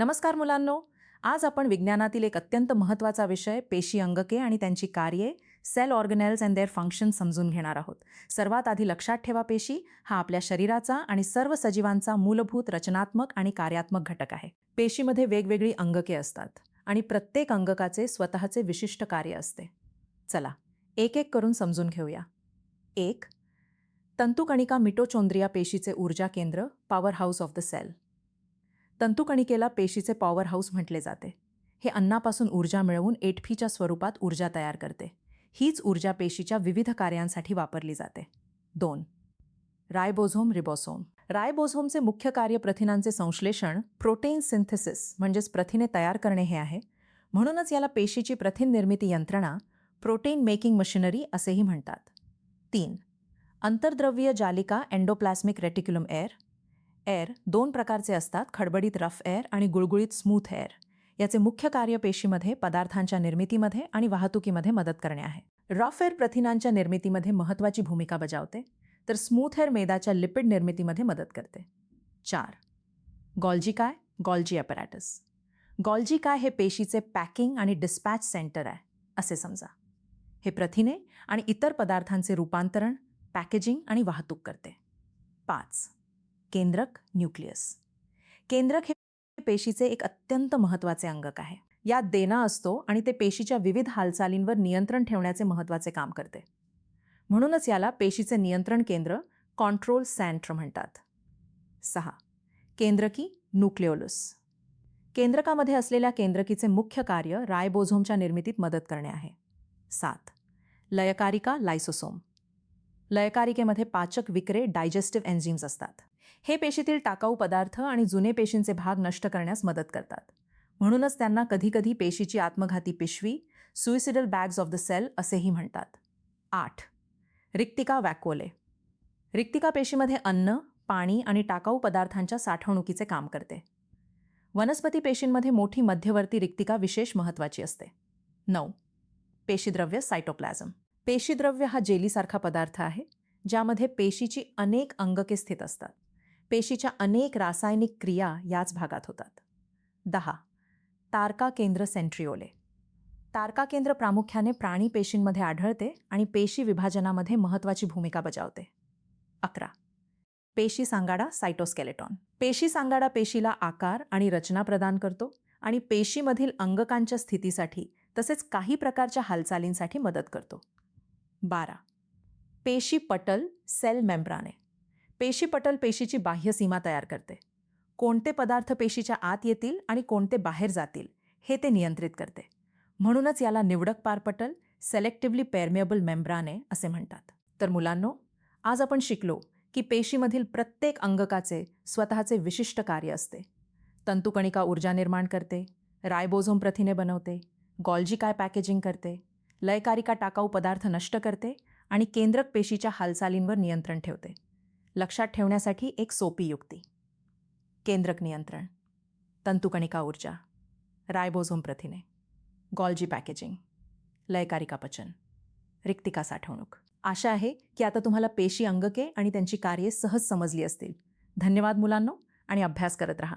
नमस्कार मुलांनो, आज आपण विज्ञानातील एक अत्यंत महत्त्वाचा विषय पेशी अंगके आणि त्यांची कार्ये, sale organelles and there function समजून घेणार आहोत. सर्वात आधी लक्षात ठेवा, पेशी हा आपल्या शरीराचा आणि सर्व सजीवांचा मूलभूत रचनात्मक आणि कार्यात्मक घटक आहे. पेशीमध्ये वेगवेगळी अंगके असतात आणि प्रत्येक अंगकाचे स्वतःचे विशिष्ट कार्य असते. चला एक एक करून समजून घेऊया. 1. तंतुकणिका मिटोचॉन्ड्रिया पेशीचे ऊर्जा केंद्र, power house of the cell. तंतुकणिकेला पेशीचे पॉवर हाऊस म्हटले जाते. हे अन्नापासून ऊर्जा मिळवून एटीपीच्या स्वरूपात ऊर्जा तयार करते. हीच ऊर्जा पेशीच्या विविध कार्यांसाठी वापरली जाते. 2. Ribosome, ribosome. रायबोझोमचे मुख्य कार्य प्रथिनांचे संश्लेषण, प्रोटीन सिंथेसिस म्हणजेच प्रथिने तयार करणे हे आहे. म्हणूनच याला पेशीची प्रथिन निर्मिती यंत्रणा, प्रोटीन मेकिंग मशिनरी असेही म्हणतात. 3. अंतर्द्रव्यीय जालिका, एंडोप्लास्मिक रेटिक्युलम एअर. एअर 2 प्रकारचे असतात, खडबडीत रफ एअर आणि गुळगुळीत स्मूथ एअर. याचे मुख्य कार्य पेशीमध्ये पदार्थांच्या निर्मितीमध्ये आणि वाहतुकीमध्ये मदत करणे आहे. रफ एअर प्रथिनांच्या निर्मितीमध्ये महत्त्वाची भूमिका बजावते, तर स्मूथ एअर मेदाच्या लिपिड निर्मितीमध्ये मदत करते. 4. गॉल्जी काय, गॉल्जी ॲपॅरेटस. गॉल्जी काय हे पेशीचे पॅकिंग आणि डिस्पॅच सेंटर आहे असे समजा. हे प्रथिने आणि इतर पदार्थांचे रूपांतरण, पॅकेजिंग आणि वाहतूक करते. 5. केंद्रक, न्यूक्लियस. केंद्रक हे पेशीचे एक अत्यंत महत्त्वाचे अंगक आहे. यात देना असतो आणि ते पेशीच्या विविध हालचालींवर नियंत्रण ठेवण्याचे महत्त्वाचे काम करते. म्हणूनच याला पेशीचे नियंत्रण केंद्र, कंट्रोल सेंटर म्हणतात. 6. केंद्रकी, न्यूक्लिओलस. केंद्रकामध्ये असलेल्या केंद्रकीचे मुख्य कार्य रायबोझोमच्या निर्मितीत मदत करणे आहे. 7. लयकारिका, लायसोसोम. लयकारिकेमध्ये पाचक विकरे, डायजेस्टिव्ह एन्झिम्स असतात. हे पेशीतील टाकाऊ पदार्थ आणि जुने पेशींचे भाग नष्ट करण्यास मदत करतात. म्हणूनच त्यांना कधीकधी पेशीची आत्मघाती पिशवी, suicidal bags of the cell असेही म्हणतात. 8. रिक्तिका, वॅक्युओले. रिक्तिका पेशीमध्ये अन्न, पाणी आणि टाकाऊ पदार्थांच्या साठवणुकीचे काम करते. वनस्पती पेशींमध्ये मोठी मध्यवर्ती रिक्तिका विशेष महत्त्वाची असते. 9. पेशीद्रव्य, सायटोप्लाझम. पेशीद्रव्य हा जेलीसारखा पदार्थ आहे, ज्यामध्ये पेशीची अनेक अंगके स्थित असतात. पेशीच्या अनेक रासायनिक क्रिया याच भागात होतात. 10. तारका केंद्र, सेंट्रिओले. तारका केंद्र प्रामुख्याने प्राणी पेशींमध्ये आढळते आणि पेशी विभाजनामध्ये महत्त्वाची भूमिका बजावते. 11. पेशी सांगाडा, सायटोस्केलेटॉन. पेशी सांगाडा पेशीला आकार आणि रचना प्रदान करतो आणि पेशीमधील अंगकांच्या स्थितीसाठी तसेच काही प्रकारच्या हालचालींसाठी मदत करतो. 12. पेशी पटल, सेल मेम्ब्राने. पेशी पटल पेशीची बाह्य सीमा तयार करते. कोणते पदार्थ पेशीच्या आत येतील आणि कोणते बाहेर जातील हे ते नियंत्रित करते. म्हणूनच याला निवडक पारपटल, सेलेक्टिव्हली पेरमेएबल मेम्ब्राने असे म्हणतात. तर मुलांनो, आज आपण शिकलो की पेशीमधील प्रत्येक अंगकाचे स्वतःचे विशिष्ट कार्य असते. तंतुकणिका ऊर्जा निर्माण करते, रायबोझोम प्रथिने बनवते, गॉल्जी काय पॅकेजिंग करते, लयकारिका टाकाऊ पदार्थ नष्ट करते आणि केंद्रक पेशीच्या हालचालींवर नियंत्रण ठेवते. लक्षात ठेवण्यासाठी एक सोपी युक्ती. केंद्रक नियंत्रण, तंतुकणिका ऊर्जा, रायबोझोम प्रथिने, गॉल्जी पॅकेजिंग, लयकारिका पचन, रिक्तिका साठवणूक. आशा आहे की आता तुम्हाला पेशी अंगके आणि त्यांची कार्ये सहज समजली असतील. धन्यवाद मुलांनो, आणि अभ्यास करत रहा.